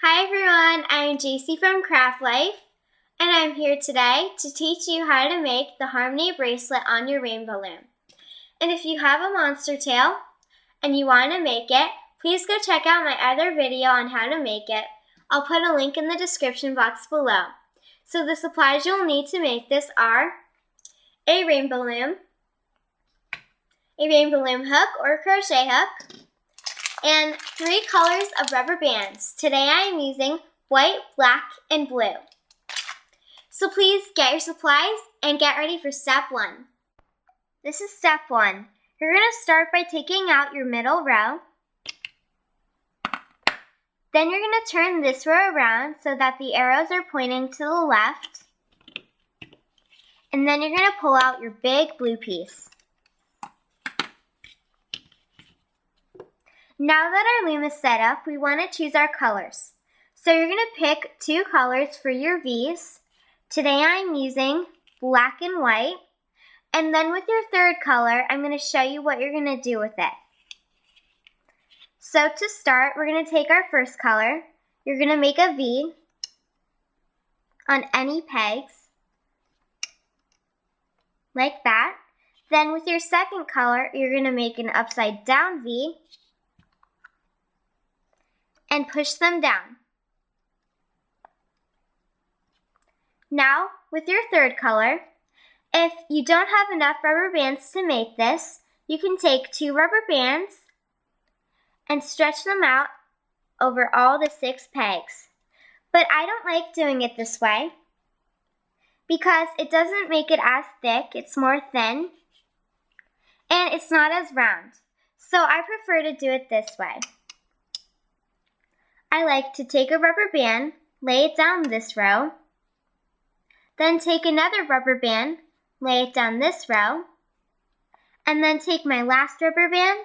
Hi everyone, I'm Jacy from Craft Life, and I'm here today to teach you how to make the Harmony bracelet on your rainbow loom. And if you have a monster tail and you want to make it, please go check out my other video on how to make it. I'll put a link in the description box below. So the supplies you'll need to make this are a rainbow loom hook or crochet hook, and 3 colors of rubber bands. Today I am using white, black, and blue. So please get your supplies and get ready for step 1. This is step 1. You're going to start by taking out your middle row. Then you're going to turn this row around so that the arrows are pointing to the left. And then you're going to pull out your big blue piece. Now that our loom is set up, we want to choose our colors. So you're going to pick 2 colors for your V's. Today I'm using black and white. And then with your third color, I'm going to show you what you're going to do with it. So to start, we're going to take our first color. You're going to make a V on any pegs, like that. Then with your second color, you're going to make an upside down V and push them down. Now, with your third color, if you don't have enough rubber bands to make this, you can take 2 rubber bands and stretch them out over all the 6 pegs. But I don't like doing it this way because it doesn't make it as thick, it's more thin, and it's not as round. So I prefer to do it this way. I like to take a rubber band, lay it down this row, then take another rubber band, lay it down this row, and then take my last rubber band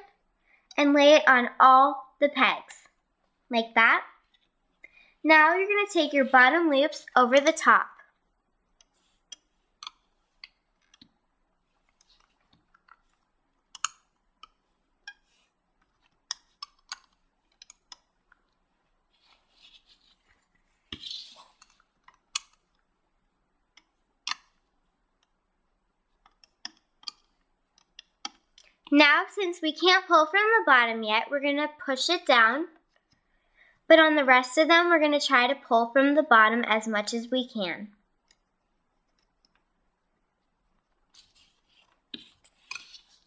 and lay it on all the pegs, like that. Now you're going to take your bottom loops over the top. Now, since we can't pull from the bottom yet, we're going to push it down. But on the rest of them, we're going to try to pull from the bottom as much as we can.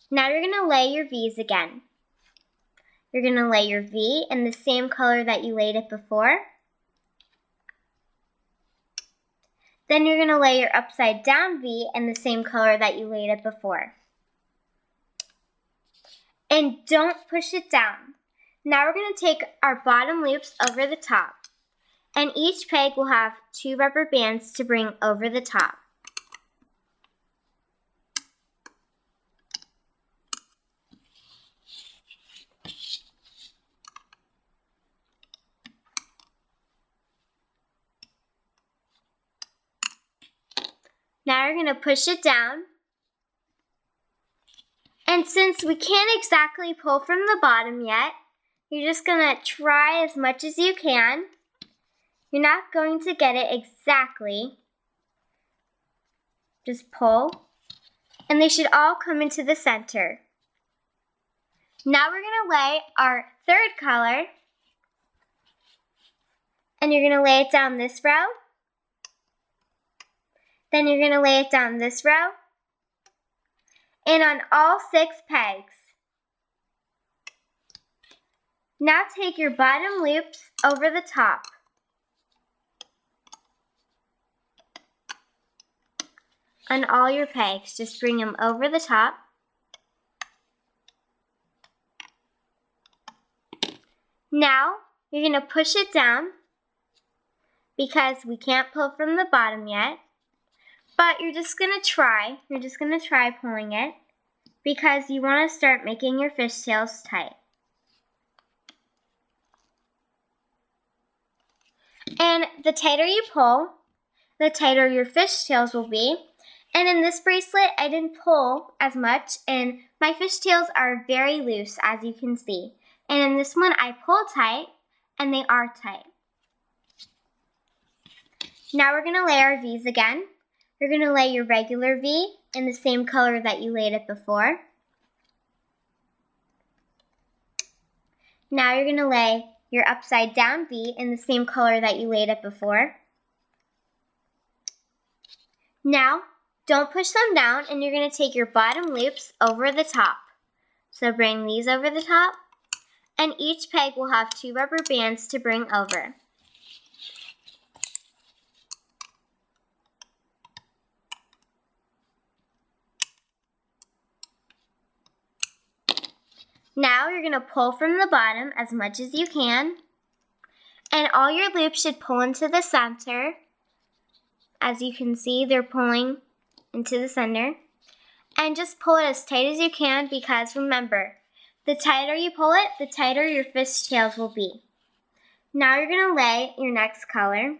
Now you're going to lay your V's again. You're going to lay your V in the same color that you laid it before. Then you're going to lay your upside down V in the same color that you laid it before. And don't push it down. Now we're going to take our bottom loops over the top. And each peg will have 2 rubber bands to bring over the top. Now we're going to push it down. And since we can't exactly pull from the bottom yet, you're just going to try as much as you can. You're not going to get it exactly. Just pull. And they should all come into the center. Now we're going to lay our third color. And you're going to lay it down this row. Then you're going to lay it down this row. And on all 6 pegs. Now take your bottom loops over the top. On all your pegs, just bring them over the top. Now you're going to push it down because we can't pull from the bottom yet. But you're just going to try. You're just going to try pulling it because you want to start making your fishtails tight. And the tighter you pull, the tighter your fishtails will be. And in this bracelet, I didn't pull as much, and my fishtails are very loose, as you can see. And in this one, I pull tight, and they are tight. Now we're going to lay our V's again. You're going to lay your regular V in the same color that you laid it before. Now you're going to lay your upside down V in the same color that you laid it before. Now, don't push them down, and you're going to take your bottom loops over the top. So bring these over the top, and each peg will have 2 rubber bands to bring over. Now you're going to pull from the bottom as much as you can, and all your loops should pull into the center. As you can see, they're pulling into the center. And just pull it as tight as you can, because remember, the tighter you pull it, the tighter your fishtails will be. Now you're going to lay your next color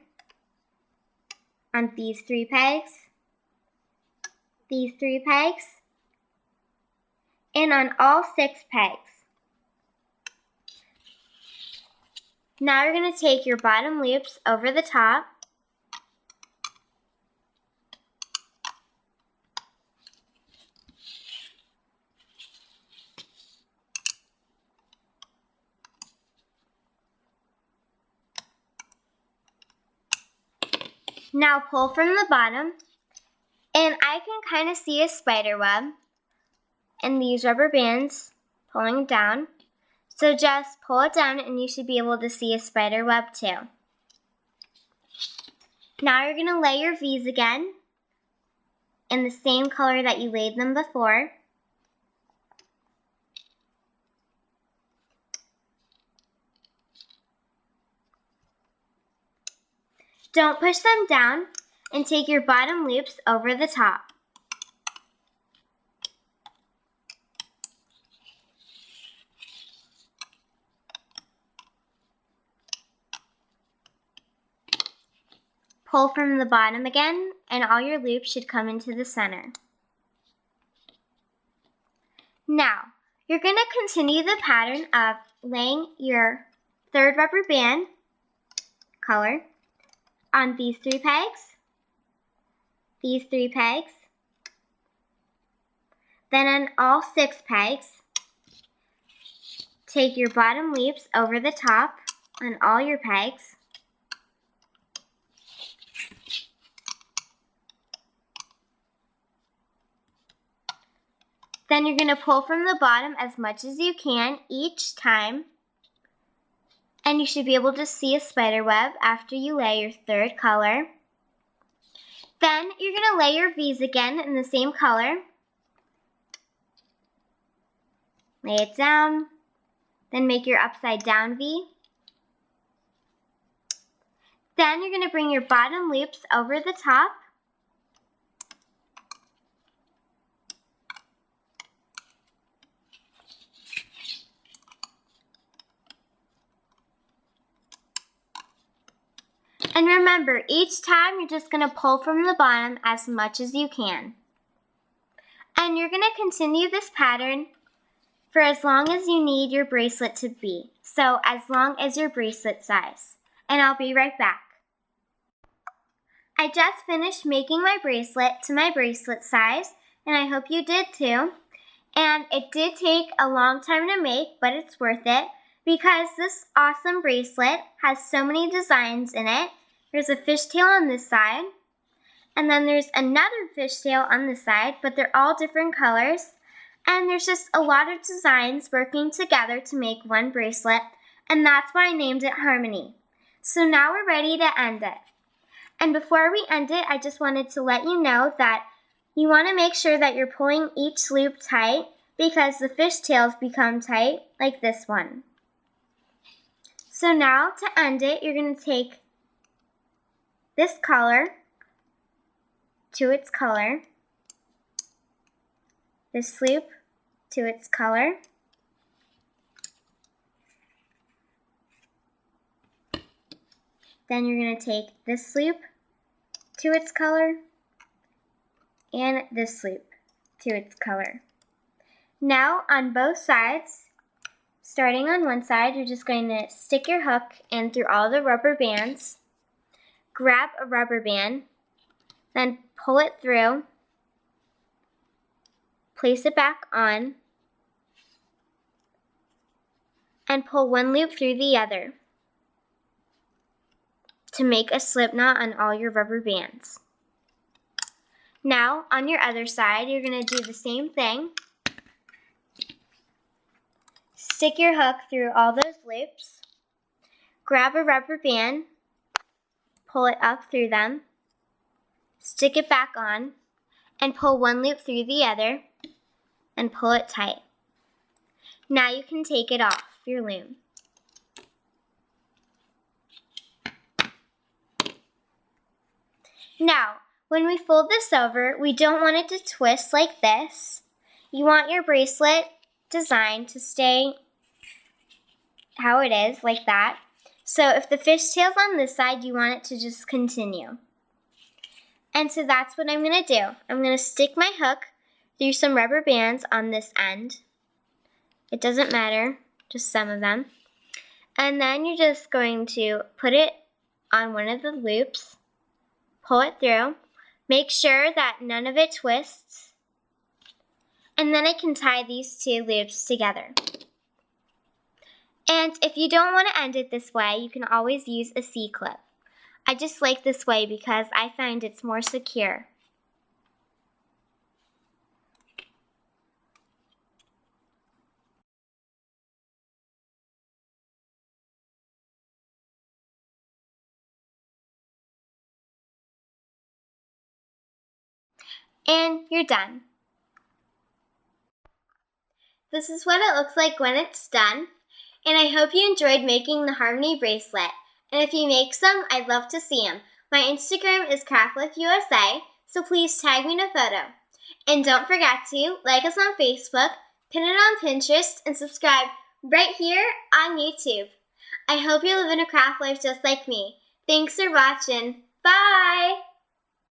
on these 3 pegs, these 3 pegs, and on all 6 pegs. Now you're going to take your bottom loops over the top, now pull from the bottom, and I can kind of see a spider web and these rubber bands pulling down. So just pull it down and you should be able to see a spider web too. Now you're going to lay your V's again in the same color that you laid them before. Don't push them down, and take your bottom loops over the top. Pull from the bottom again, and all your loops should come into the center. Now, you're going to continue the pattern of laying your 3rd rubber band color on these 3 pegs, these 3 pegs, then on all 6 pegs. Take your bottom loops over the top on all your pegs. Then you're going to pull from the bottom as much as you can each time. And you should be able to see a spider web after you lay your 3rd color. Then you're going to lay your V's again in the same color. Lay it down. Then make your upside down V. Then you're going to bring your bottom loops over the top. And remember, each time you're just going to pull from the bottom as much as you can. And you're going to continue this pattern for as long as you need your bracelet to be. So as long as your bracelet size. And I'll be right back. I just finished making my bracelet to my bracelet size, and I hope you did too. And it did take a long time to make, but it's worth it because this awesome bracelet has so many designs in it. There's a fishtail on this side, and then there's another fishtail on this side, but they're all different colors. And there's just a lot of designs working together to make one bracelet, and that's why I named it Harmony. So now we're ready to end it. And before we end it, I just wanted to let you know that you want to make sure that you're pulling each loop tight because the fishtails become tight, like this one. So now to end it, you're going to take this color to its color, this loop to its color, then you're going to take this loop to its color and this loop to its color. Now on both sides, starting on one side, you're just going to stick your hook in through all the rubber bands. grab a rubber band, then pull it through, place it back on, and pull one loop through the other to make a slip knot on all your rubber bands. Now, on your other side, you're going to do the same thing. Stick your hook through all those loops, grab a rubber band, pull it up through them, stick it back on, and pull one loop through the other, and pull it tight. Now you can take it off your loom. Now, when we fold this over, we don't want it to twist like this. You want your bracelet design to stay how it is, like that. So if the fishtail's on this side, you want it to just continue. And so that's what I'm going to do. I'm going to stick my hook through some rubber bands on this end. It doesn't matter, just some of them. And then you're just going to put it on one of the loops, pull it through, make sure that none of it twists, and then I can tie these two loops together. And if you don't want to end it this way, you can always use a C-clip. I just like this way because I find it's more secure. And you're done. This is what it looks like when it's done. And I hope you enjoyed making the Harmony bracelet. And if you make some, I'd love to see them. My Instagram is CraftWithUSA, so please tag me in a photo. And don't forget to like us on Facebook, pin it on Pinterest, and subscribe right here on YouTube. I hope you live in a craft life just like me. Thanks for watching. Bye!